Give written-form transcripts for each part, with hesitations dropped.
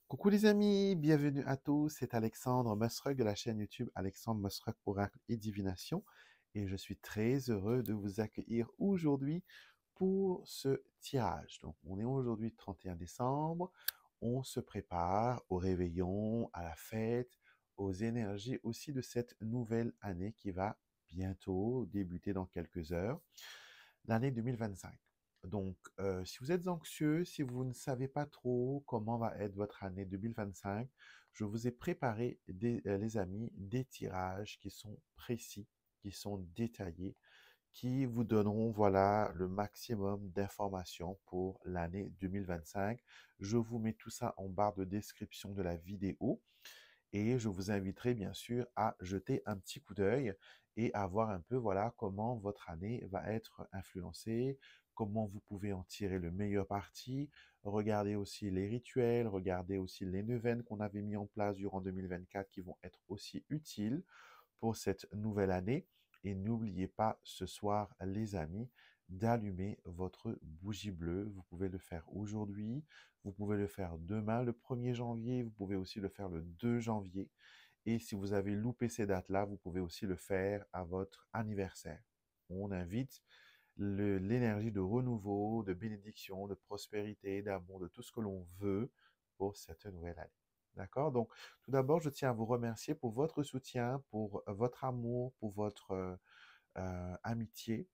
Coucou les amis, bienvenue à tous, c'est Alexandre Musruck de la chaîne YouTube Alexandre Musruck Oracle et Divination et je suis très heureux de vous accueillir aujourd'hui pour ce tirage. Donc on est aujourd'hui le 31 décembre, on se prépare au réveillon, à la fête, aux énergies aussi de cette nouvelle année qui va bientôt débuter dans quelques heures, l'année 2025. Donc, si vous êtes anxieux, si vous ne savez pas trop comment va être votre année 2025, je vous ai préparé, les amis, des tirages qui sont précis, qui sont détaillés, qui vous donneront, voilà, le maximum d'informations pour l'année 2025. Je vous mets tout ça en barre de description de la vidéo. Et je vous inviterai bien sûr à jeter un petit coup d'œil et à voir un peu voilà comment votre année va être influencée, comment vous pouvez en tirer le meilleur parti. Regardez aussi les rituels, regardez aussi les neuvaines qu'on avait mis en place durant 2024 qui vont être aussi utiles pour cette nouvelle année. Et n'oubliez pas ce soir, les amis, d'allumer votre bougie bleue. Vous pouvez le faire aujourd'hui, vous pouvez le faire demain, le 1er janvier, vous pouvez aussi le faire le 2 janvier. Et si vous avez loupé ces dates-là, vous pouvez aussi le faire à votre anniversaire. On invite l'énergie de renouveau, de bénédiction, de prospérité, d'amour, de tout ce que l'on veut pour cette nouvelle année. D'accord? Donc, tout d'abord, je tiens à vous remercier pour votre soutien, pour votre amour, pour votre amitié,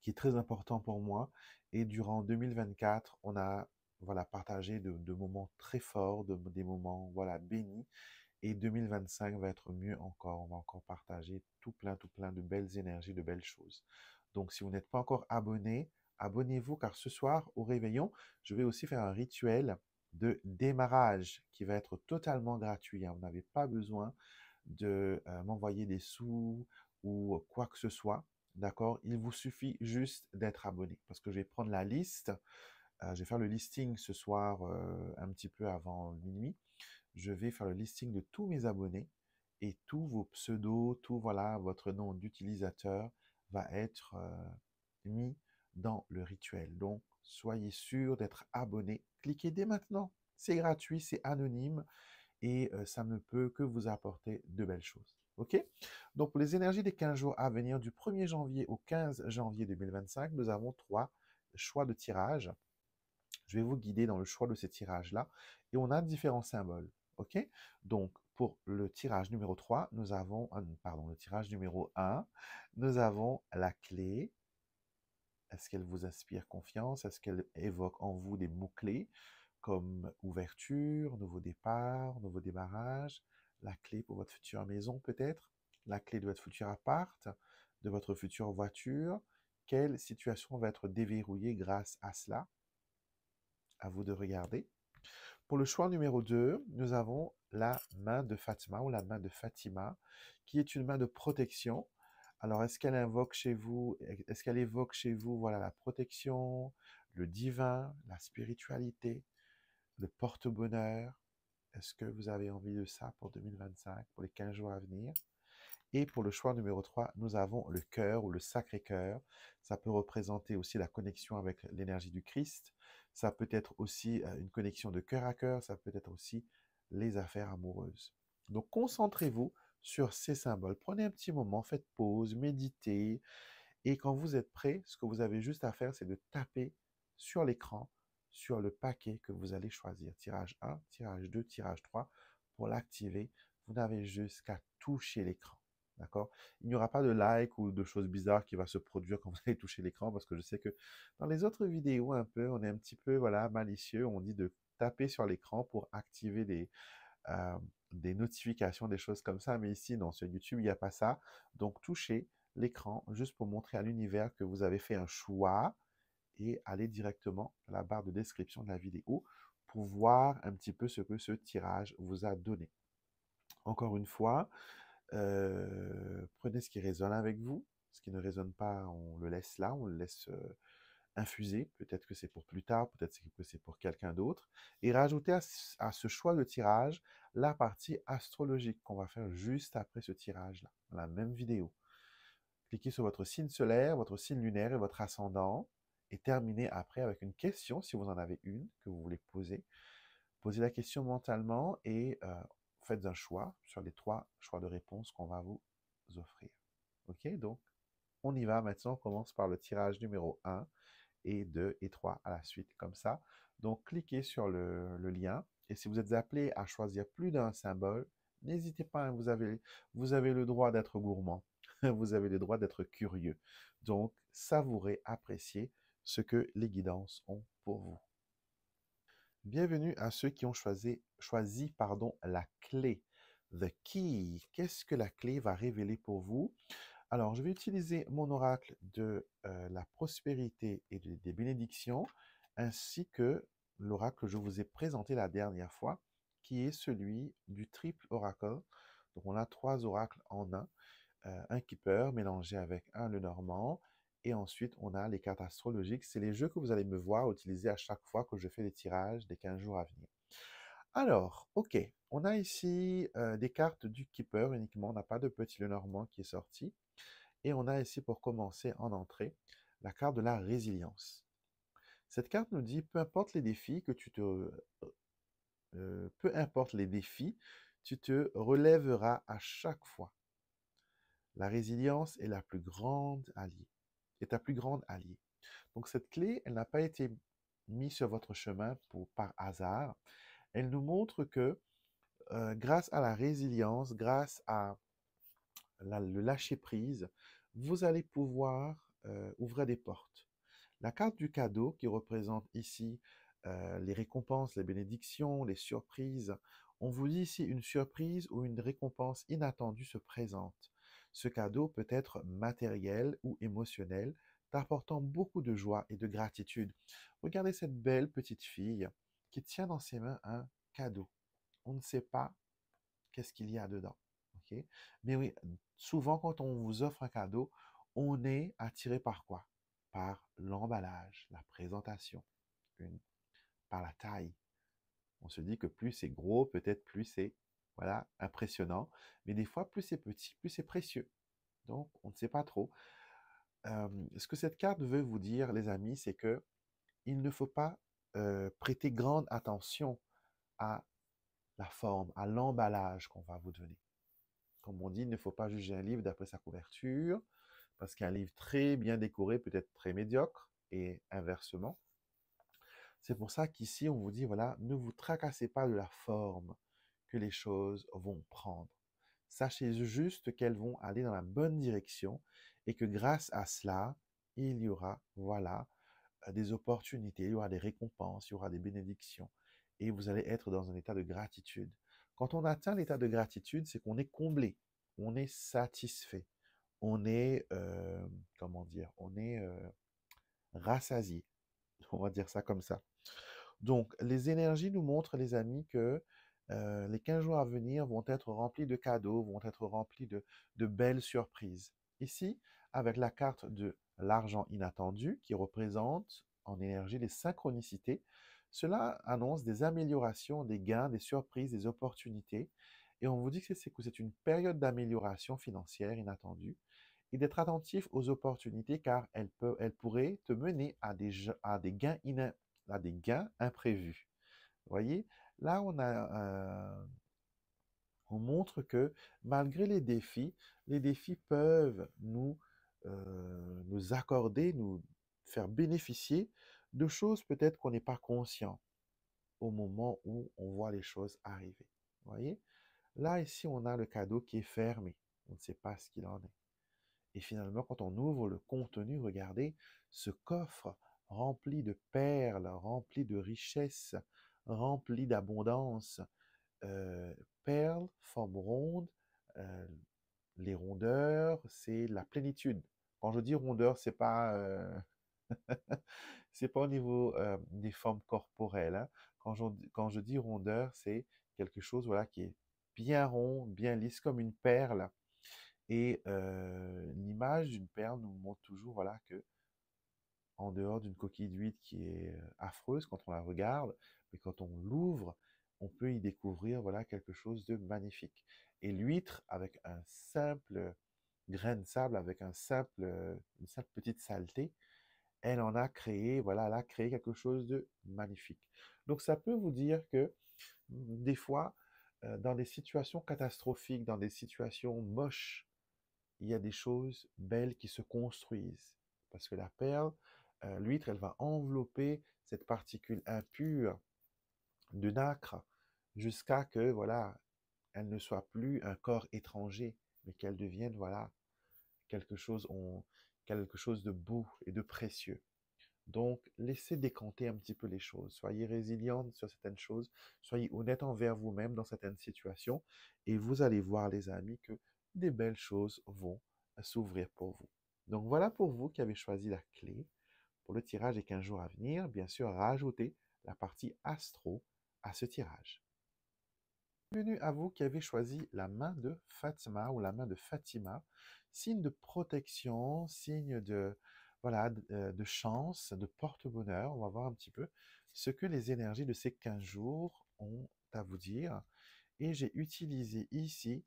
qui est très important pour moi. Et durant 2024, on a voilà, partagé de moments très forts, des moments voilà, bénis. Et 2025 va être mieux encore. On va encore partager tout plein de belles énergies, de belles choses. Donc, si vous n'êtes pas encore abonné, abonnez-vous car ce soir, au réveillon, je vais aussi faire un rituel de démarrage qui va être totalement gratuit, hein. Vous n'avez pas besoin de m'envoyer des sous ou quoi que ce soit. D'accord? Il vous suffit juste d'être abonné parce que je vais prendre la liste. Je vais faire le listing ce soir un petit peu avant minuit. Je vais faire le listing de tous mes abonnés et tous vos pseudos, tout voilà, votre nom d'utilisateur va être mis dans le rituel. Donc, soyez sûr d'être abonné. Cliquez dès maintenant. C'est gratuit, c'est anonyme et ça ne peut que vous apporter de belles choses. OK? Donc, pour les énergies des 15 jours à venir, du 1er janvier au 15 janvier 2025, nous avons 3 choix de tirage. Je vais vous guider dans le choix de ces tirages-là. Et on a différents symboles. OK? Donc, pour le tirage numéro 3, nous avons, pardon, le tirage numéro 1, nous avons la clé. Est-ce qu'elle vous inspire confiance? Est-ce qu'elle évoque en vous des mots-clés comme ouverture, nouveau départ, nouveau démarrage, la clé pour votre future maison peut-être, la clé de votre futur appart, de votre future voiture? Quelle situation va être déverrouillée grâce à cela? À vous de regarder. Pour le choix numéro 2, nous avons la main de Fatima ou la main de Fatima, qui est une main de protection. Alors, est-ce qu'elle invoque chez vous, est-ce qu'elle évoque chez vous, voilà, la protection, le divin, la spiritualité, le porte-bonheur? Est-ce que vous avez envie de ça pour 2025, pour les 15 jours à venir? Et pour le choix numéro 3, nous avons le cœur ou le Sacré-Cœur. Ça peut représenter aussi la connexion avec l'énergie du Christ. Ça peut être aussi une connexion de cœur à cœur. Ça peut être aussi les affaires amoureuses. Donc, concentrez-vous sur ces symboles. Prenez un petit moment, faites pause, méditez. Et quand vous êtes prêt, ce que vous avez juste à faire, c'est de taper sur l'écran, sur le paquet que vous allez choisir. Tirage 1, tirage 2, tirage 3. Pour l'activer, vous n'avez juste qu'à toucher l'écran. D'accord? Il n'y aura pas de like ou de choses bizarres qui va se produire quand vous allez toucher l'écran parce que je sais que dans les autres vidéos un peu, on est un petit peu voilà, malicieux. On dit de taper sur l'écran pour activer des notifications, des choses comme ça. Mais ici, non, sur YouTube, il n'y a pas ça. Donc, touchez l'écran juste pour montrer à l'univers que vous avez fait un choix et allez directement à la barre de description de la vidéo pour voir un petit peu ce que ce tirage vous a donné. Encore une fois, prenez ce qui résonne avec vous. Ce qui ne résonne pas, on le laisse là, on le laisse infuser. Peut-être que c'est pour plus tard, peut-être que c'est pour quelqu'un d'autre. Et rajoutez à ce choix de tirage la partie astrologique qu'on va faire juste après ce tirage-là, dans la même vidéo. Cliquez sur votre signe solaire, votre signe lunaire et votre ascendant. Et terminez après avec une question, si vous en avez une que vous voulez poser. Posez la question mentalement et faites un choix sur les 3 choix de réponse qu'on va vous offrir. OK? Donc, on y va maintenant. On commence par le tirage numéro 1 et 2 et 3 à la suite, comme ça. Donc, cliquez sur le lien. Et si vous êtes appelé à choisir plus d'un symbole, n'hésitez pas, hein, vous avez le droit d'être gourmand. Vous avez le droit d'être curieux. Donc, savourez, appréciez ce que les guidances ont pour vous. Bienvenue à ceux qui ont choisi la clé. The key. Qu'est-ce que la clé va révéler pour vous? Alors, je vais utiliser mon oracle de la prospérité et des bénédictions, ainsi que l'oracle que je vous ai présenté la dernière fois, qui est celui du triple oracle. Donc, on a 3 oracles en un keeper mélangé avec un Lenormand, et ensuite on a les cartes astrologiques. C'est les jeux que vous allez me voir utiliser à chaque fois que je fais les tirages des 15 jours à venir. Alors, ok, on a ici des cartes du keeper uniquement, on n'a pas de petit Lenormand qui est sorti. Et on a ici pour commencer en entrée la carte de la résilience. Cette carte nous dit, peu importe les défis peu importe les défis, tu te relèveras à chaque fois. La résilience est la plus grande alliée, est ta plus grande alliée. Donc cette clé, elle n'a pas été mise sur votre chemin par hasard. Elle nous montre que grâce à la résilience, grâce à le lâcher-prise, vous allez pouvoir ouvrir des portes. La carte du cadeau qui représente ici les récompenses, les bénédictions, les surprises. On vous dit ici une surprise ou une récompense inattendue se présente. Ce cadeau peut être matériel ou émotionnel, t'apportant beaucoup de joie et de gratitude. Regardez cette belle petite fille qui tient dans ses mains un cadeau. On ne sait pas qu'est-ce qu'il y a dedans. Okay? Mais oui, souvent quand on vous offre un cadeau, on est attiré par quoi? Par l'emballage, la présentation, par la taille. On se dit que plus c'est gros, peut-être plus c'est voilà, impressionnant. Mais des fois, plus c'est petit, plus c'est précieux. Donc, on ne sait pas trop. Ce que cette carte veut vous dire, les amis, c'est que il ne faut pas prêter grande attention à la forme, à l'emballage qu'on va vous donner. Comme on dit, il ne faut pas juger un livre d'après sa couverture, parce qu'un livre très bien décoré peut être très médiocre, et inversement. C'est pour ça qu'ici, on vous dit, voilà, ne vous tracassez pas de la forme que les choses vont prendre. Sachez juste qu'elles vont aller dans la bonne direction et que grâce à cela, il y aura, voilà, des opportunités, il y aura des récompenses, il y aura des bénédictions. Et vous allez être dans un état de gratitude. Quand on atteint l'état de gratitude, c'est qu'on est comblé, on est satisfait, on est, comment dire, on est rassasié. On va dire ça comme ça. Donc, les énergies nous montrent, les amis, que les 15 jours à venir vont être remplis de cadeaux, vont être remplis de belles surprises. Ici, avec la carte de l'argent inattendu, qui représente en énergie les synchronicités, cela annonce des améliorations, des gains, des surprises, des opportunités. Et on vous dit que c'est une période d'amélioration financière inattendue et d'être attentif aux opportunités car elles pourraient te mener à des gains imprévus. Vous voyez, là, on montre que malgré les défis peuvent nous accorder, nous faire bénéficier de choses peut-être qu'on n'est pas conscient au moment où on voit les choses arriver. Vous voyez, là, ici, on a le cadeau qui est fermé. On ne sait pas ce qu'il en est. Et finalement, quand on ouvre le contenu, regardez, ce coffre rempli de perles, rempli de richesses, rempli d'abondance. Perles, forme ronde, euh, les rondeurs, c'est la plénitude. Quand je dis rondeur, c'est pas au niveau des formes corporelles, hein. Quand je dis rondeur, c'est quelque chose voilà, qui est bien rond, bien lisse, comme une perle. Et l'image d'une perle nous montre toujours voilà, que, en dehors d'une coquille d'huître qui est affreuse quand on la regarde, mais quand on l'ouvre, on peut y découvrir voilà, quelque chose de magnifique. Et l'huître, avec un simple grain de sable avec une simple petite saleté, elle en a créé, voilà, elle a créé quelque chose de magnifique. Donc ça peut vous dire que des fois, dans des situations catastrophiques, dans des situations moches, il y a des choses belles qui se construisent. Parce que la perle, l'huître, elle va envelopper cette particule impure de nacre jusqu'à que, voilà, elle ne soit plus un corps étranger, mais qu'elle devienne, voilà, quelque chose, quelque chose de beau et de précieux. Donc, laissez décanter un petit peu les choses. Soyez résiliente sur certaines choses. Soyez honnête envers vous-même dans certaines situations. Et vous allez voir, les amis, que des belles choses vont s'ouvrir pour vous. Donc, voilà pour vous qui avez choisi la clé pour le tirage des 15 jours à venir. Bien sûr, rajoutez la partie astro à ce tirage. Bienvenue à vous qui avez choisi la main de Fatima ou la main de Fatima, signe de protection, signe de, voilà, de chance, de porte-bonheur. On va voir un petit peu ce que les énergies de ces 15 jours ont à vous dire. Et j'ai utilisé ici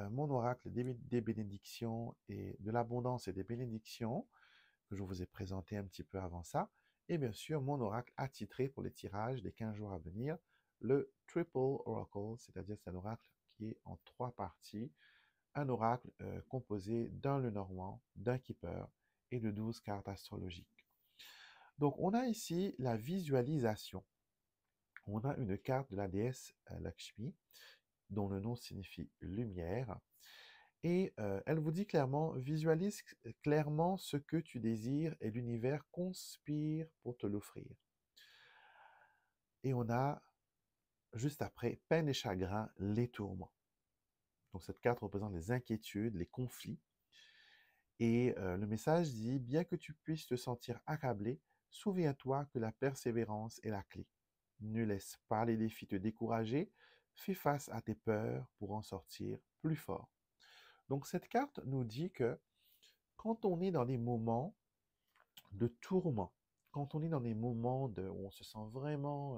mon oracle des bénédictions et de l'abondance et des bénédictions que je vous ai présenté un petit peu avant ça. Et bien sûr, mon oracle attitré pour les tirages des 15 jours à venir, le Triple Oracle, c'est-à-dire c'est un oracle qui est en 3 parties, un oracle composé d'un Lenormand, d'un Keeper et de 12 cartes astrologiques. Donc on a ici la visualisation. On a une carte de la déesse Lakshmi, dont le nom signifie lumière. Et elle vous dit clairement, visualise clairement ce que tu désires et l'univers conspire pour te l'offrir. Et on a, juste après, peine et chagrin, les tourments. Donc cette carte représente les inquiétudes, les conflits. Et le message dit, bien que tu puisses te sentir accablé, souviens-toi que la persévérance est la clé. Ne laisse pas les défis te décourager, fais face à tes peurs pour en sortir plus fort. Donc cette carte nous dit que quand on est dans des moments de tourment, quand on est dans des moments où on se sent vraiment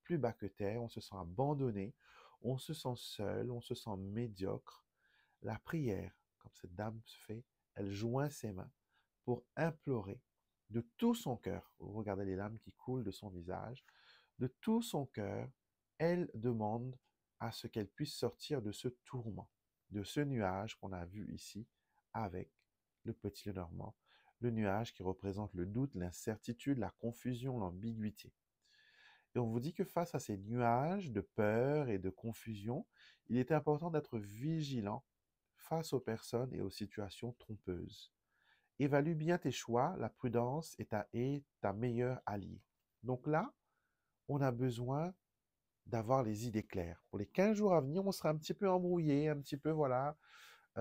plus bas que terre, on se sent abandonné, on se sent seul, on se sent médiocre, la prière, comme cette dame fait, elle joint ses mains pour implorer de tout son cœur. Vous regardez les larmes qui coulent de son visage. De tout son cœur, elle demande à ce qu'elle puisse sortir de ce tourment, de ce nuage qu'on a vu ici avec le petit Lenormand, le nuage qui représente le doute, l'incertitude, la confusion, l'ambiguïté. Et on vous dit que face à ces nuages de peur et de confusion, il est important d'être vigilant face aux personnes et aux situations trompeuses. Évalue bien tes choix, la prudence est ta meilleure alliée. Donc là, on a besoin d'avoir les idées claires. Pour les 15 jours à venir, on sera un petit peu embrouillé, un petit peu, voilà,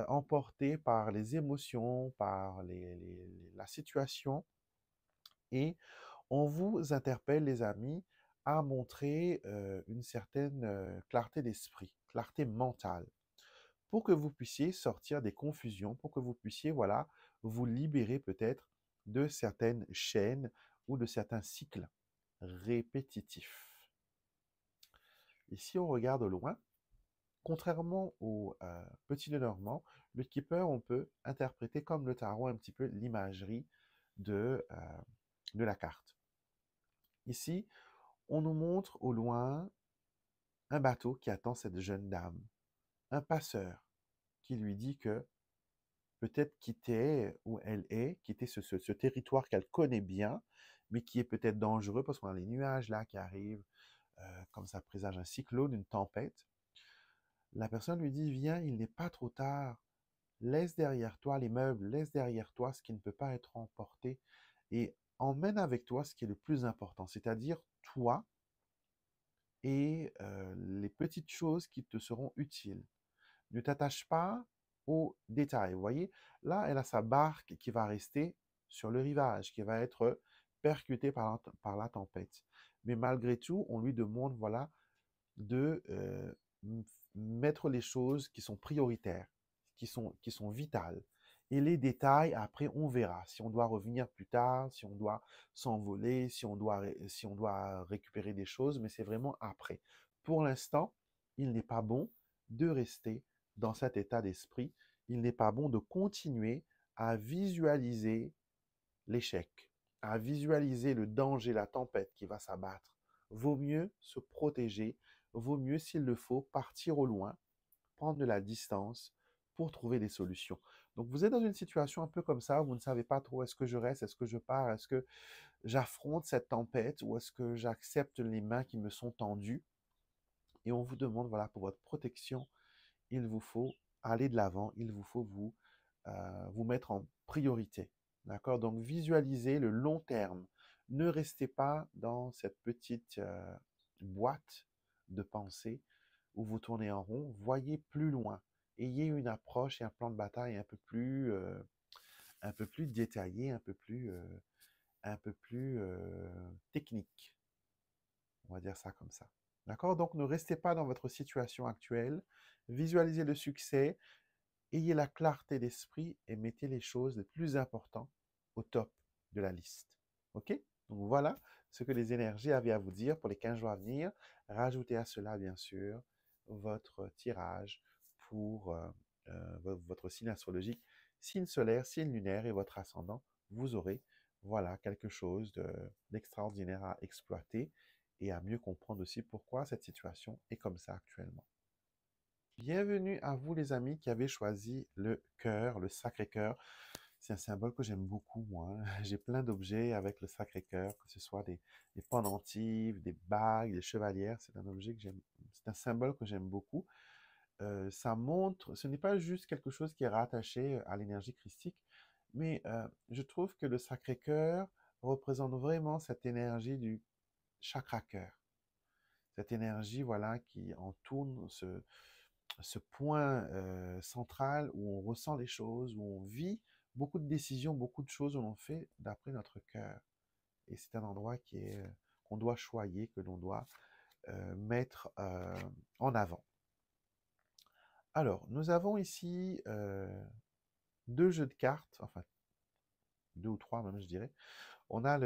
emporté par les émotions, par la situation. Et on vous interpelle, les amis, à montrer une certaine clarté d'esprit, clarté mentale, pour que vous puissiez sortir des confusions, pour que vous puissiez, voilà, vous libérer peut-être de certaines chaînes ou de certains cycles répétitifs. Et si on regarde au loin, contrairement au petit Lenormand, le Keeper, on peut interpréter comme le tarot un petit peu l'imagerie de la carte. Ici, on nous montre au loin un bateau qui attend cette jeune dame, un passeur qui lui dit que peut-être quitter où elle est, quitter ce territoire qu'elle connaît bien, mais qui est peut-être dangereux parce qu'on a les nuages là qui arrivent, comme ça présage un cyclone, une tempête. La personne lui dit, viens, il n'est pas trop tard, laisse derrière toi les meubles, laisse derrière toi ce qui ne peut pas être emporté et emmène avec toi ce qui est le plus important, c'est-à-dire toi et les petites choses qui te seront utiles. Ne t'attache pas aux détails. Vous voyez, là, elle a sa barque qui va rester sur le rivage, qui va être percutée par la tempête. Mais malgré tout, on lui demande, voilà, de mettre les choses qui sont prioritaires, qui sont vitales. Et les détails, après, on verra. Si on doit revenir plus tard, si on doit s'envoler, si on doit récupérer des choses, mais c'est vraiment après. Pour l'instant, il n'est pas bon de rester dans cet état d'esprit il n'est pas bon de continuer à visualiser l'échec, à visualiser le danger, la tempête qui va s'abattre. Vaut mieux se protéger, vaut mieux, s'il le faut, partir au loin, prendre de la distance pour trouver des solutions. Donc, vous êtes dans une situation un peu comme ça, vous ne savez pas trop, est-ce que je reste, est-ce que je pars, est-ce que j'affronte cette tempête ou est-ce que j'accepte les mains qui me sont tendues? Et on vous demande, voilà, pour votre protection, il vous faut aller de l'avant, il vous faut vous mettre en priorité. D'accord? Donc, visualisez le long terme. Ne restez pas dans cette petite boîte de pensée où vous tournez en rond. Voyez plus loin. Ayez une approche et un plan de bataille un peu plus détaillé, un peu plus technique. On va dire ça comme ça. D'accord? Donc, ne restez pas dans votre situation actuelle. Visualisez le succès. Ayez la clarté d'esprit et mettez les choses les plus importantes au top de la liste. OK? Donc, voilà ce que les énergies avaient à vous dire pour les 15 jours à venir. Rajoutez à cela, bien sûr, votre tirage pour votre signe astrologique, signe solaire, signe lunaire et votre ascendant. Vous aurez, voilà, quelque chose d'extraordinaire à exploiter et à mieux comprendre aussi pourquoi cette situation est comme ça actuellement. Bienvenue à vous les amis qui avez choisi le cœur, le Sacré-Cœur. C'est un symbole que j'aime beaucoup moi. J'ai plein d'objets avec le Sacré-Cœur, que ce soit des pendentifs, des bagues, des chevalières. C'est un objet que j'aime, c'est un symbole que j'aime beaucoup. Ça montre, ce n'est pas juste quelque chose qui est rattaché à l'énergie christique, mais je trouve que le Sacré-Cœur représente vraiment cette énergie du chakra-cœur. Cette énergie, voilà, qui entoure ce point central où on ressent les choses, où on vit beaucoup de décisions, beaucoup de choses où l'on fait d'après notre cœur. Et c'est un endroit qu'on doit choyer, que l'on doit mettre en avant. Alors, nous avons ici deux jeux de cartes, enfin deux ou trois même je dirais. On a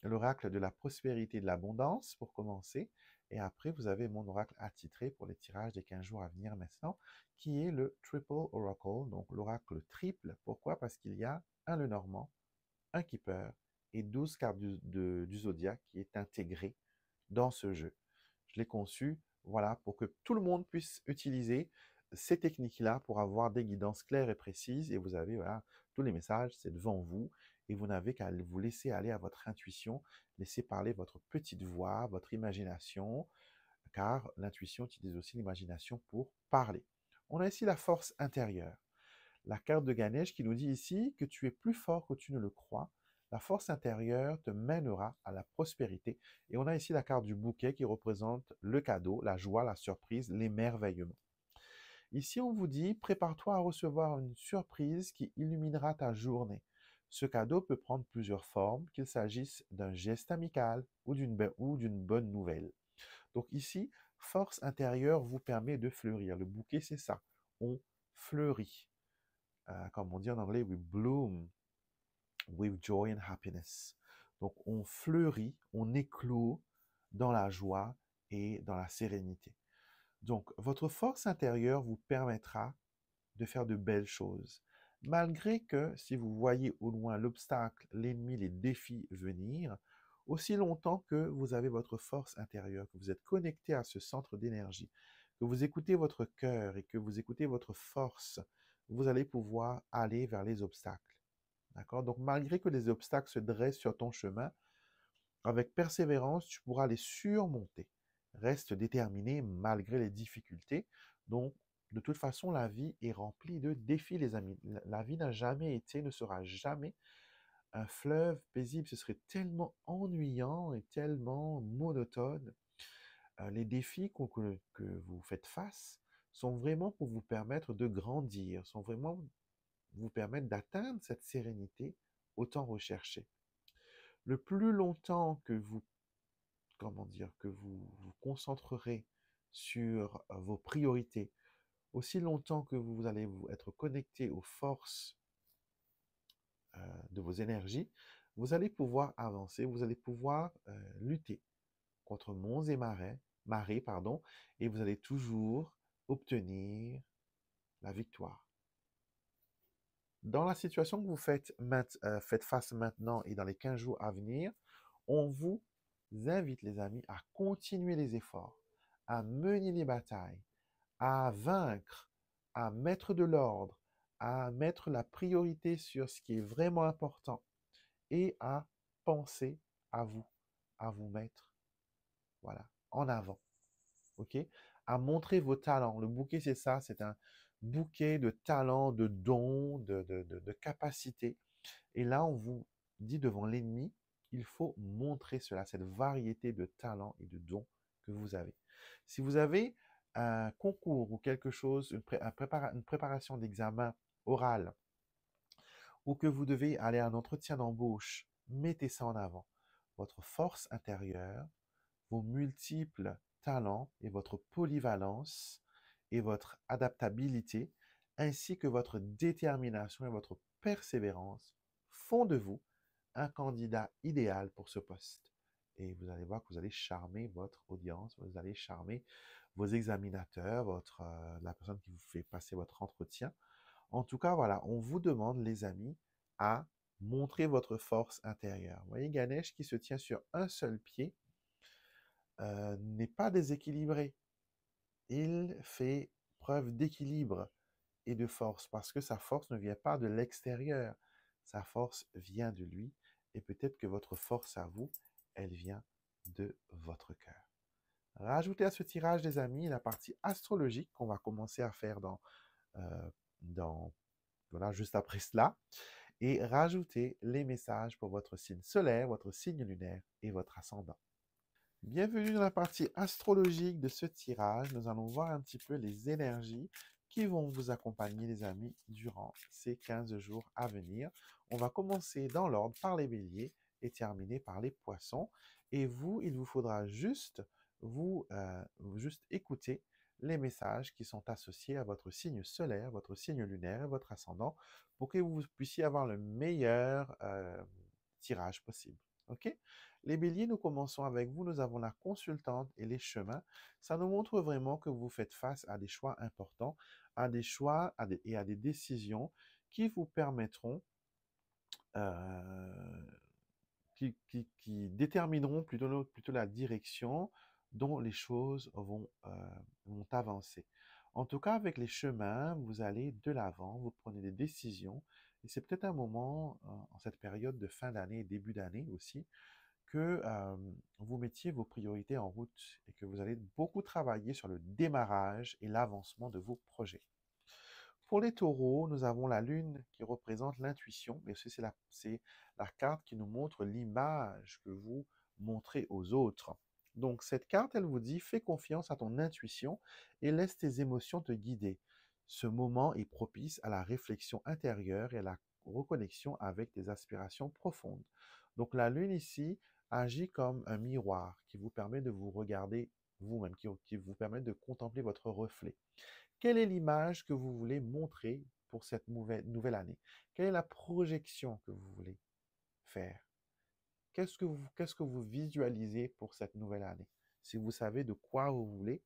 l'oracle de la prospérité et de l'abondance pour commencer. Et après, vous avez mon oracle attitré pour les tirages des 15 jours à venir maintenant, qui est le Triple Oracle, donc l'oracle triple. Pourquoi? Parce qu'il y a un Lenormand, un Keeper et 12 cartes du zodiaque qui est intégré dans ce jeu. Je l'ai conçu, voilà, pour que tout le monde puisse utiliser ces techniques-là pour avoir des guidances claires et précises. Et vous avez, voilà, tous les messages, c'est devant vous. Et vous n'avez qu'à vous laisser aller à votre intuition, laisser parler votre petite voix, votre imagination, car l'intuition utilise aussi l'imagination pour parler. On a ici la force intérieure. La carte de Ganesh qui nous dit ici que tu es plus fort que tu ne le crois. La force intérieure te mènera à la prospérité. Et on a ici la carte du bouquet qui représente le cadeau, la joie, la surprise, l'émerveillement. Ici, on vous dit, prépare-toi à recevoir une surprise qui illuminera ta journée. Ce cadeau peut prendre plusieurs formes, qu'il s'agisse d'un geste amical ou d'une bonne nouvelle. Donc ici, force intérieure vous permet de fleurir. Le bouquet, c'est ça. On fleurit. Comme on dit en anglais, we bloom with joy and happiness. Donc on fleurit, on éclot dans la joie et dans la sérénité. Donc votre force intérieure vous permettra de faire de belles choses. Malgré que si vous voyez au loin l'obstacle, l'ennemi, les défis venir, aussi longtemps que vous avez votre force intérieure, que vous êtes connecté à ce centre d'énergie, que vous écoutez votre cœur et que vous écoutez votre force, vous allez pouvoir aller vers les obstacles. D'accord? Donc, malgré que les obstacles se dressent sur ton chemin, avec persévérance, tu pourras les surmonter. Reste déterminé malgré les difficultés. Donc, de toute façon, la vie est remplie de défis, les amis. La vie n'a jamais été, ne sera jamais un fleuve paisible. Ce serait tellement ennuyant et tellement monotone. Les défis que vous faites face sont vraiment pour vous permettre de grandir, sont vraiment vous permettre d'atteindre cette sérénité autant recherchée. Le plus longtemps que vous, comment dire, que vous vous concentrerez sur vos priorités, aussi longtemps que vous allez vous être connecté aux forces de vos énergies, vous allez pouvoir avancer, vous allez pouvoir lutter contre monts et marées, pardon, et vous allez toujours obtenir la victoire. Dans la situation que vous faites face maintenant et dans les 15 jours à venir, on vous invite, les amis, à continuer les efforts, à mener les batailles, à vaincre, à mettre de l'ordre, à mettre la priorité sur ce qui est vraiment important et à penser à vous mettre, voilà, en avant, ok? À montrer vos talents. Le bouquet, c'est ça, c'est un bouquet de talents, de dons, de capacités. Et là, on vous dit devant l'ennemi, il faut montrer cela, cette variété de talents et de dons que vous avez. Si vous avez un concours ou quelque chose, une préparation d'examen oral, ou que vous devez aller à un entretien d'embauche, mettez ça en avant. Votre force intérieure, vos multiples talents et votre polyvalence et votre adaptabilité, ainsi que votre détermination et votre persévérance font de vous un candidat idéal pour ce poste. Et vous allez voir que vous allez charmer votre audience, vous allez charmer vos examinateurs, la personne qui vous fait passer votre entretien. En tout cas, voilà, on vous demande, les amis, à montrer votre force intérieure. Vous voyez, Ganesh qui se tient sur un seul pied n'est pas déséquilibré. Il fait preuve d'équilibre et de force parce que sa force ne vient pas de l'extérieur. Sa force vient de lui et peut-être que votre force à vous, elle vient de votre cœur. Rajoutez à ce tirage, les amis, la partie astrologique qu'on va commencer à faire euh, voilà, juste après cela. Et rajoutez les messages pour votre signe solaire, votre signe lunaire et votre ascendant. Bienvenue dans la partie astrologique de ce tirage. Nous allons voir un petit peu les énergies qui vont vous accompagner, les amis, durant ces 15 jours à venir. On va commencer dans l'ordre par les béliers et terminer par les poissons. Et vous, il vous faudra juste juste écouter les messages qui sont associés à votre signe solaire, votre signe lunaire et votre ascendant pour que vous puissiez avoir le meilleur tirage possible. OK? Les béliers, nous commençons avec vous. Nous avons la consultante et les chemins. Ça nous montre vraiment que vous faites face à des choix importants, à des choix et à des décisions qui vous permettront, euh, qui détermineront plutôt la direction dont les choses vont avancer. En tout cas, avec les chemins, vous allez de l'avant, vous prenez des décisions, et c'est peut-être un moment, en cette période de fin d'année et début d'année aussi, que vous mettiez vos priorités en route et que vous allez beaucoup travailler sur le démarrage et l'avancement de vos projets. Pour les taureaux, nous avons la lune qui représente l'intuition, mais c'est la carte qui nous montre l'image que vous montrez aux autres. Donc cette carte, elle vous dit, fais confiance à ton intuition et laisse tes émotions te guider. Ce moment est propice à la réflexion intérieure et à la reconnexion avec tes aspirations profondes. Donc la lune ici agit comme un miroir qui vous permet de vous regarder vous-même, qui vous permet de contempler votre reflet. Quelle est l'image que vous voulez montrer pour cette nouvelle année? Quelle est la projection que vous voulez faire? Qu'est-ce que vous visualisez pour cette nouvelle année? Si vous savez de quoi vous voulez,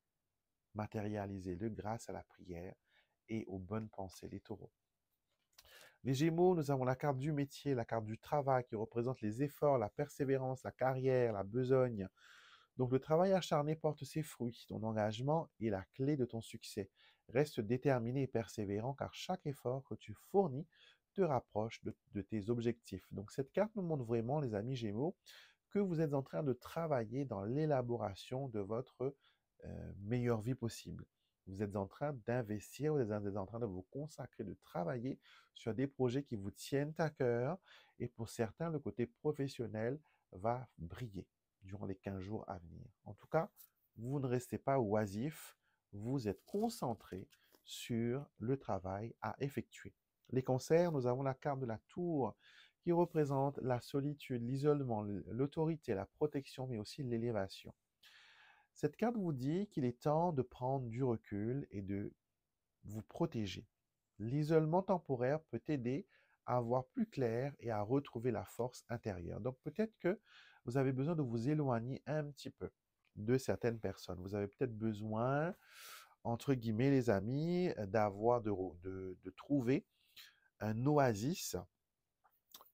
matérialiser-le grâce à la prière et aux bonnes pensées, les taureaux. Les Gémeaux, nous avons la carte du métier, la carte du travail qui représente les efforts, la persévérance, la carrière, la besogne. Donc le travail acharné porte ses fruits. Ton engagement est la clé de ton succès. Reste déterminé et persévérant car chaque effort que tu fournis te rapproche de tes objectifs. Donc cette carte nous montre vraiment, les amis Gémeaux, que vous êtes en train de travailler dans l'élaboration de votre meilleure vie possible. Vous êtes en train d'investir, vous êtes en train de vous consacrer, de travailler sur des projets qui vous tiennent à cœur. Et pour certains, le côté professionnel va briller durant les 15 jours à venir. En tout cas, vous ne restez pas oisif, vous êtes concentré sur le travail à effectuer. Les cancers, nous avons la carte de la tour qui représente la solitude, l'isolement, l'autorité, la protection, mais aussi l'élévation. Cette carte vous dit qu'il est temps de prendre du recul et de vous protéger. L'isolement temporaire peut aider à voir plus clair et à retrouver la force intérieure. Donc peut-être que vous avez besoin de vous éloigner un petit peu de certaines personnes. Vous avez peut-être besoin, entre guillemets les amis, de trouver un oasis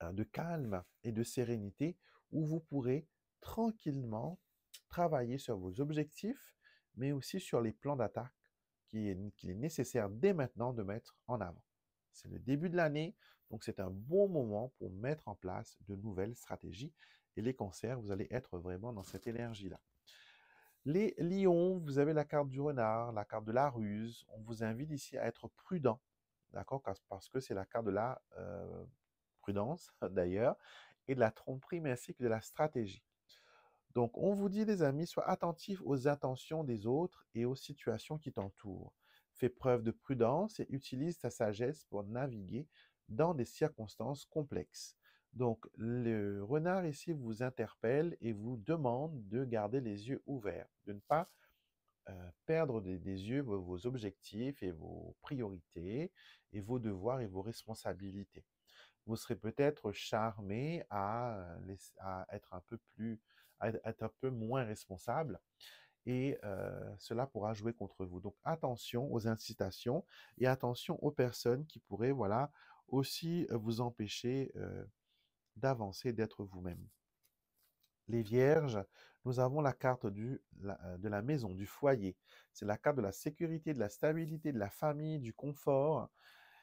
de calme et de sérénité où vous pourrez tranquillement travailler sur vos objectifs, mais aussi sur les plans d'attaque qu'il est nécessaire dès maintenant de mettre en avant. C'est le début de l'année, donc c'est un bon moment pour mettre en place de nouvelles stratégies. Et les cancers, vous allez être vraiment dans cette énergie-là. Les lions, vous avez la carte du renard, la carte de la ruse. On vous invite ici à être prudent, d'accord? Parce que c'est la carte de la prudence, d'ailleurs, et de la tromperie, mais ainsi que de la stratégie. Donc, on vous dit, les amis, sois attentifs aux intentions des autres et aux situations qui t'entourent. Fais preuve de prudence et utilise ta sagesse pour naviguer dans des circonstances complexes. Donc, le renard ici vous interpelle et vous demande de garder les yeux ouverts, de ne pas perdre des yeux vos objectifs et vos priorités et vos devoirs et vos responsabilités. Vous serez peut-être charmé à être un peu plus, à être un peu moins responsable et cela pourra jouer contre vous. Donc attention aux incitations et attention aux personnes qui pourraient, voilà, aussi vous empêcher d'avancer, d'être vous-même. Les vierges, nous avons la carte de la maison, du foyer. C'est la carte de la sécurité, de la stabilité, de la famille, du confort.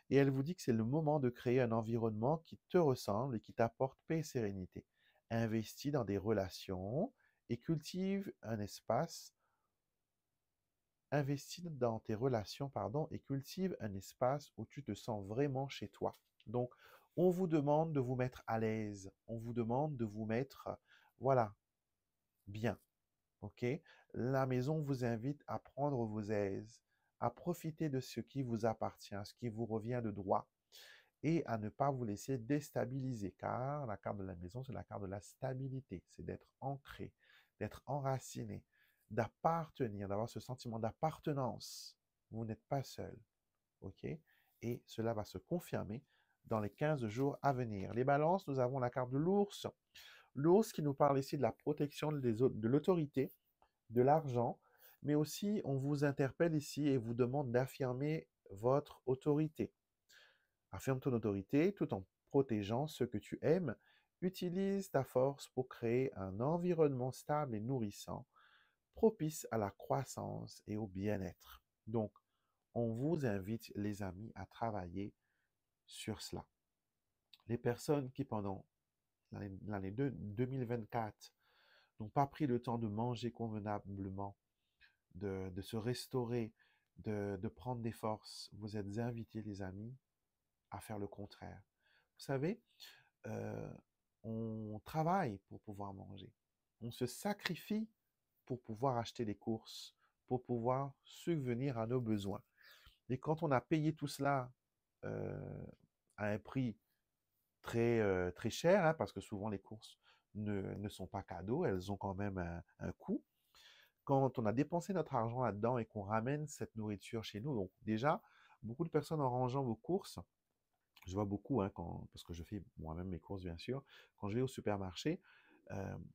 Et elle vous dit que c'est le moment de créer un environnement qui te ressemble et qui t'apporte paix et sérénité. Investis dans des relations et cultive un espace. Investis dans tes relations, pardon, et cultive un espace où tu te sens vraiment chez toi. Donc, on vous demande de vous mettre à l'aise. On vous demande de vous mettre, voilà, bien. OK? La maison vous invite à prendre vos aises, à profiter de ce qui vous appartient, ce qui vous revient de droit, et à ne pas vous laisser déstabiliser, car la carte de la maison, c'est la carte de la stabilité, c'est d'être ancré, d'être enraciné, d'appartenir, d'avoir ce sentiment d'appartenance. Vous n'êtes pas seul, OK? Et cela va se confirmer dans les 15 jours à venir. Les balances, nous avons la carte de l'ours. L'ours qui nous parle ici de la protection de l'autorité, de l'argent, mais aussi on vous interpelle ici et vous demande d'affirmer votre autorité. Affirme ton autorité tout en protégeant ceux que tu aimes. Utilise ta force pour créer un environnement stable et nourrissant, propice à la croissance et au bien-être. Donc, on vous invite, les amis, à travailler sur cela. Les personnes qui, pendant l'année 2024, n'ont pas pris le temps de manger convenablement, de se restaurer, de prendre des forces, vous êtes invités, les amis, à faire le contraire. Vous savez, euh, on travaille pour pouvoir manger. On se sacrifie pour pouvoir acheter des courses, pour pouvoir subvenir à nos besoins. Et quand on a payé tout cela euh, à un prix très cher, hein, parce que souvent les courses ne sont pas cadeaux, elles ont quand même un coût. Quand on a dépensé notre argent là-dedans et qu'on ramène cette nourriture chez nous, donc déjà, beaucoup de personnes en rangeant vos courses, je vois beaucoup, hein, parce que je fais moi-même mes courses, bien sûr, quand je vais au supermarché,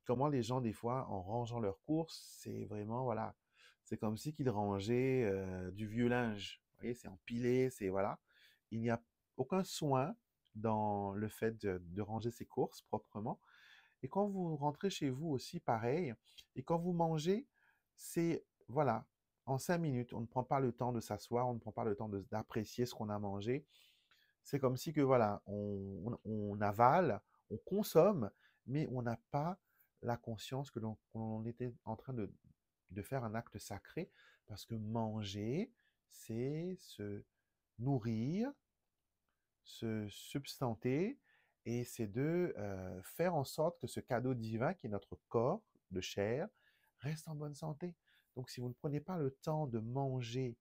comment les gens, des fois, en rangeant leurs courses, c'est vraiment, voilà, c'est comme si qu'ils rangeaient du vieux linge. Vous voyez, c'est empilé, c'est, voilà. Il n'y a aucun soin dans le fait de ranger ses courses proprement. Et quand vous rentrez chez vous aussi, pareil. Et quand vous mangez, c'est, voilà, en 5 minutes, on ne prend pas le temps de s'asseoir, on ne prend pas le temps d'apprécier ce qu'on a mangé. C'est comme si que voilà, on avale, on consomme, mais on n'a pas la conscience que qu'on était en train de faire un acte sacré, parce que manger, c'est se nourrir, se substanter, et c'est de faire en sorte que ce cadeau divin qui est notre corps de chair reste en bonne santé. Donc si vous ne prenez pas le temps de manger,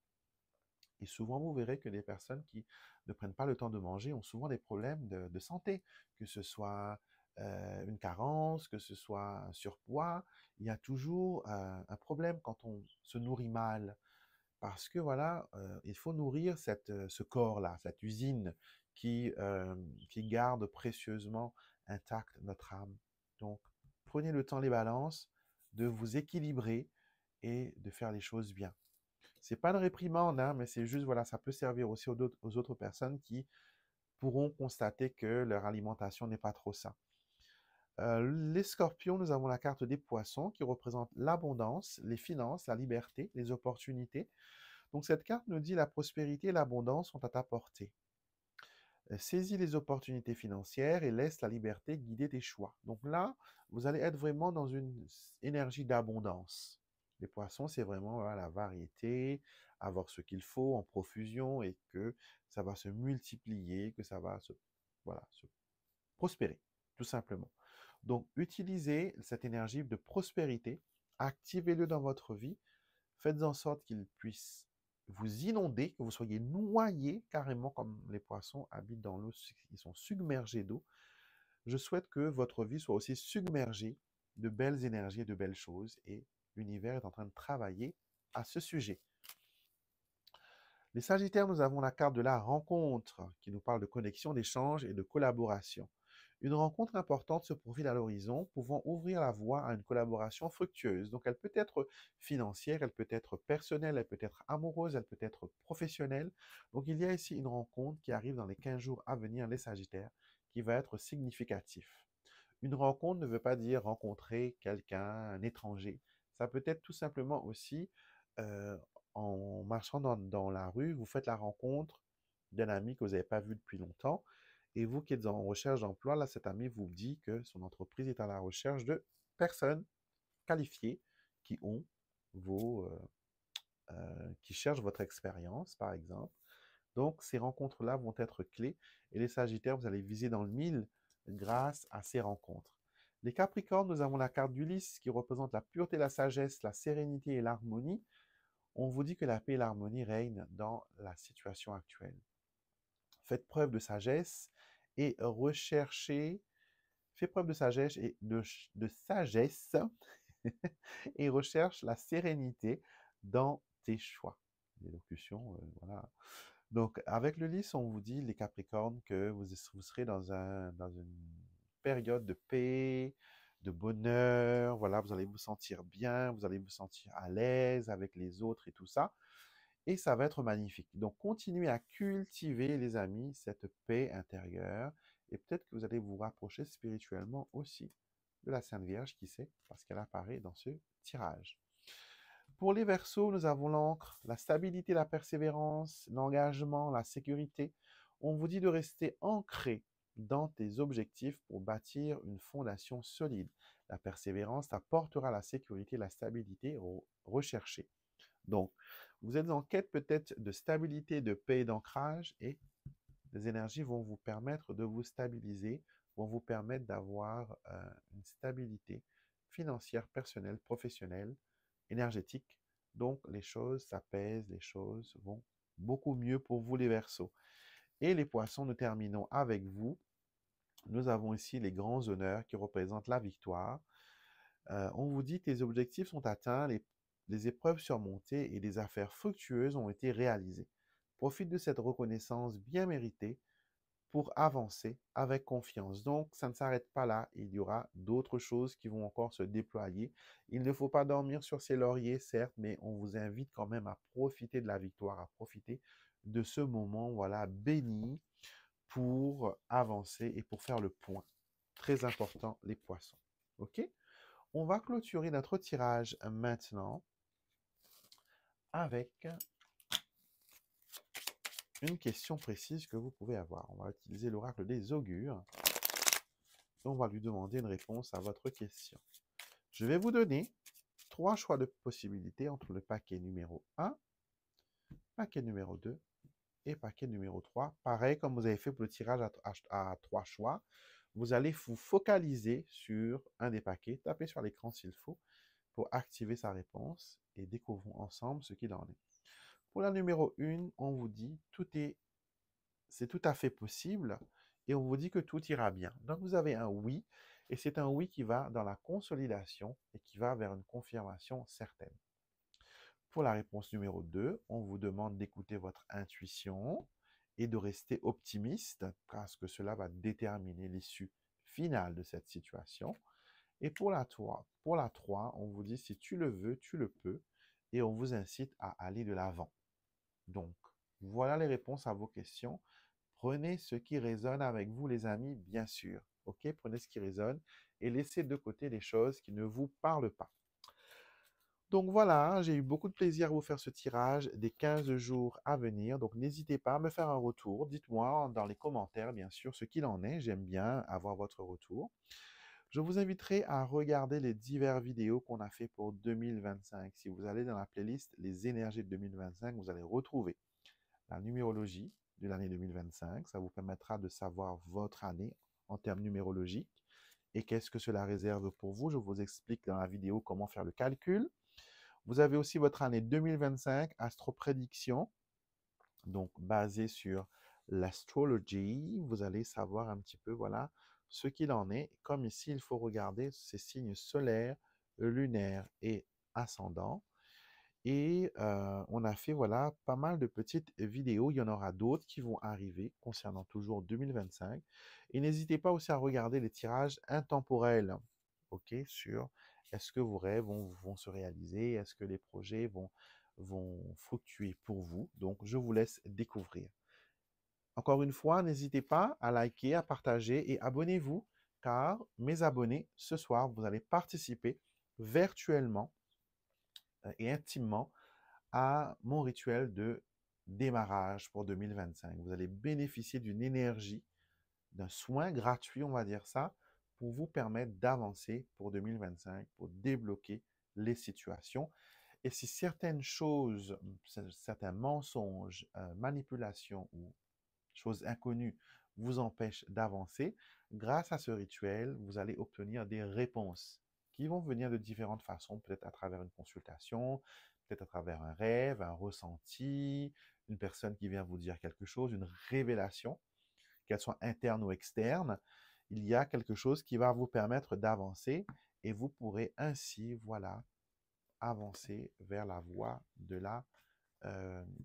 et souvent, vous verrez que les personnes qui ne prennent pas le temps de manger ont souvent des problèmes de santé, que ce soit une carence, que ce soit un surpoids. Il y a toujours un problème quand on se nourrit mal. Parce que voilà, il faut nourrir ce corps-là, cette usine qui garde précieusement intacte notre âme. Donc, prenez le temps, les balances, de vous équilibrer et de faire les choses bien. C'est pas une réprimande, hein, mais c'est juste, voilà, ça peut servir aussi aux autres personnes qui pourront constater que leur alimentation n'est pas trop saine. Les scorpions, nous avons la carte des poissons qui représente l'abondance, les finances, la liberté, les opportunités. Donc cette carte nous dit la prospérité et l'abondance sont à ta portée. Saisis les opportunités financières et laisse la liberté guider tes choix. Donc là, vous allez être vraiment dans une énergie d'abondance. Les poissons, c'est vraiment voilà, la variété, avoir ce qu'il faut en profusion et que ça va se multiplier, que ça va voilà, se prospérer, tout simplement. Donc, utilisez cette énergie de prospérité, activez-le dans votre vie, faites en sorte qu'il puisse vous inonder, que vous soyez noyé carrément comme les poissons habitent dans l'eau, ils sont submergés d'eau. Je souhaite que votre vie soit aussi submergée de belles énergies et de belles choses et l'univers est en train de travailler à ce sujet. Les Sagittaires, nous avons la carte de la rencontre qui nous parle de connexion, d'échange et de collaboration. Une rencontre importante se profile à l'horizon, pouvant ouvrir la voie à une collaboration fructueuse. Donc elle peut être financière, elle peut être personnelle, elle peut être amoureuse, elle peut être professionnelle. Donc il y a ici une rencontre qui arrive dans les 15 jours à venir, les Sagittaires, qui va être significatif. Une rencontre ne veut pas dire rencontrer quelqu'un, un étranger. Ça peut être tout simplement aussi euh, en marchant dans la rue, vous faites la rencontre d'un ami que vous n'avez pas vu depuis longtemps. Et vous qui êtes en recherche d'emploi, là, cet ami vous dit que son entreprise est à la recherche de personnes qualifiées qui ont qui cherchent votre expérience, par exemple. Donc, ces rencontres-là vont être clés. Et les Sagittaires, vous allez viser dans le mille grâce à ces rencontres. Les Capricornes, nous avons la carte d'Ulysse qui représente la pureté, la sagesse, la sérénité et l'harmonie. On vous dit que la paix et l'harmonie règnent dans la situation actuelle. Faites preuve de sagesse et recherchez, faites preuve de sagesse et de sagesse et recherche la sérénité dans tes choix. L'élocution, voilà. Donc, avec le lys, on vous dit, les Capricornes, que vous serez dans une période de paix, de bonheur, voilà, vous allez vous sentir bien, vous allez vous sentir à l'aise avec les autres et tout ça. Et ça va être magnifique. Donc, continuez à cultiver, les amis, cette paix intérieure. Et peut-être que vous allez vous rapprocher spirituellement aussi de la Sainte Vierge, qui sait, parce qu'elle apparaît dans ce tirage. Pour les Verseaux, nous avons l'encre, la stabilité, la persévérance, l'engagement, la sécurité. On vous dit de rester ancré dans tes objectifs pour bâtir une fondation solide. La persévérance t'apportera la sécurité, la stabilité recherchée. Donc, vous êtes en quête peut-être de stabilité, de paix et d'ancrage et les énergies vont vous permettre de vous stabiliser, vont vous permettre d'avoir une stabilité financière, personnelle, professionnelle, énergétique. Donc, les choses s'apaisent, les choses vont beaucoup mieux pour vous les Verseaux. Et les Poissons, nous terminons avec vous. Nous avons ici les grands honneurs qui représentent la victoire. On vous dit tes objectifs sont atteints, les épreuves surmontées et des affaires fructueuses ont été réalisées. Profite de cette reconnaissance bien méritée pour avancer avec confiance. Donc, ça ne s'arrête pas là. Il y aura d'autres choses qui vont encore se déployer. Il ne faut pas dormir sur ses lauriers, certes, mais on vous invite quand même à profiter de la victoire, à profiter de ce moment, voilà, béni pour avancer et pour faire le point. Très important, les poissons. OK? On va clôturer notre tirage maintenant avec une question précise que vous pouvez avoir. On va utiliser l'oracle des augures et on va lui demander une réponse à votre question. Je vais vous donner 3 choix de possibilités entre le paquet numéro 1, paquet numéro 2 et paquet numéro 3. Pareil, comme vous avez fait pour le tirage à 3 choix, vous allez vous focaliser sur un des paquets, tapez sur l'écran s'il faut, pour activer sa réponse et découvrons ensemble ce qu'il en est. Pour la numéro 1, on vous dit c'est tout à fait possible et on vous dit que tout ira bien. Donc vous avez un oui et c'est un oui qui va dans la consolidation et qui va vers une confirmation certaine. Pour la réponse numéro 2, on vous demande d'écouter votre intuition et de rester optimiste parce que cela va déterminer l'issue finale de cette situation. Et pour la 3, on vous dit si tu le veux, tu le peux et on vous incite à aller de l'avant. Donc, voilà les réponses à vos questions. Prenez ce qui résonne avec vous, les amis, bien sûr. OK? Prenez ce qui résonne et laissez de côté les choses qui ne vous parlent pas. Donc voilà, j'ai eu beaucoup de plaisir à vous faire ce tirage des 15 jours à venir. Donc n'hésitez pas à me faire un retour. Dites-moi dans les commentaires, bien sûr, ce qu'il en est. J'aime bien avoir votre retour. Je vous inviterai à regarder les diverses vidéos qu'on a fait pour 2025. Si vous allez dans la playlist Les énergies de 2025, vous allez retrouver la numérologie de l'année 2025. Ça vous permettra de savoir votre année en termes numérologiques et qu'est-ce que cela réserve pour vous. Je vous explique dans la vidéo comment faire le calcul. Vous avez aussi votre année 2025, astro-prédiction, donc basée sur l'astrologie. Vous allez savoir un petit peu, voilà, ce qu'il en est. Comme ici, il faut regarder ces signes solaires, lunaires et ascendants. Et on a fait, voilà, pas mal de petites vidéos. Il y en aura d'autres qui vont arriver concernant toujours 2025. Et n'hésitez pas aussi à regarder les tirages intemporels, OK, sur est-ce que vos rêves vont se réaliser, est-ce que les projets vont fructuer pour vous. Donc, je vous laisse découvrir. Encore une fois, n'hésitez pas à liker, à partager et abonnez-vous, car mes abonnés, ce soir, vous allez participer virtuellement et intimement à mon rituel de démarrage pour 2025. Vous allez bénéficier d'une énergie, d'un soin gratuit, on va dire ça, pour vous permettre d'avancer pour 2025, pour débloquer les situations. Et si certaines choses, certains mensonges, manipulations ou choses inconnues vous empêchent d'avancer, grâce à ce rituel, vous allez obtenir des réponses qui vont venir de différentes façons, peut-être à travers une consultation, peut-être à travers un rêve, un ressenti, une personne qui vient vous dire quelque chose, une révélation, qu'elle soit interne ou externe. Il y a quelque chose qui va vous permettre d'avancer et vous pourrez ainsi, voilà, avancer vers la voie de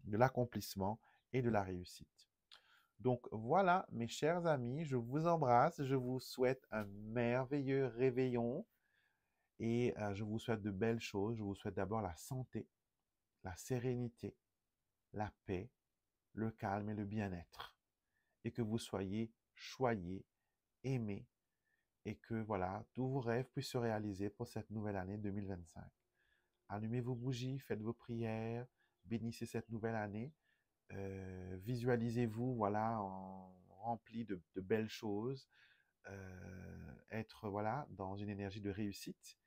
l'accomplissement et de la réussite. Donc voilà, mes chers amis, je vous embrasse, je vous souhaite un merveilleux réveillon et je vous souhaite de belles choses. Je vous souhaite d'abord la santé, la sérénité, la paix, le calme et le bien-être. Et que vous soyez choyés, aimés et que voilà, tous vos rêves puissent se réaliser pour cette nouvelle année 2025. Allumez vos bougies, faites vos prières, bénissez cette nouvelle année. Visualisez-vous, voilà, rempli de belles choses, être, voilà, dans une énergie de réussite.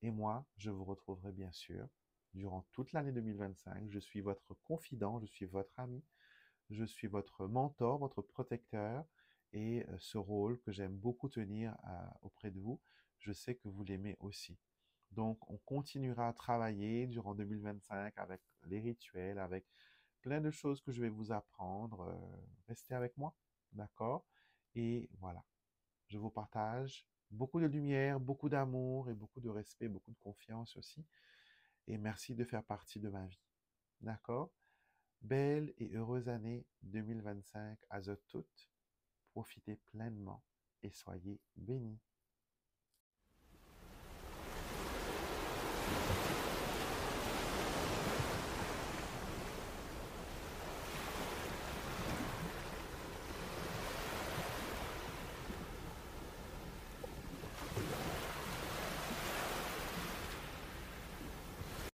Et moi, je vous retrouverai bien sûr durant toute l'année 2025. Je suis votre confident, je suis votre ami, je suis votre mentor, votre protecteur. Et ce rôle que j'aime beaucoup tenir auprès de vous, je sais que vous l'aimez aussi. Donc, on continuera à travailler durant 2025 avec les rituels, avec plein de choses que je vais vous apprendre. Restez avec moi, d'accord? Et voilà, je vous partage beaucoup de lumière, beaucoup d'amour et beaucoup de respect, beaucoup de confiance aussi. Et merci de faire partie de ma vie, d'accord? Belle et heureuse année 2025 à toutes. Profitez pleinement et soyez bénis.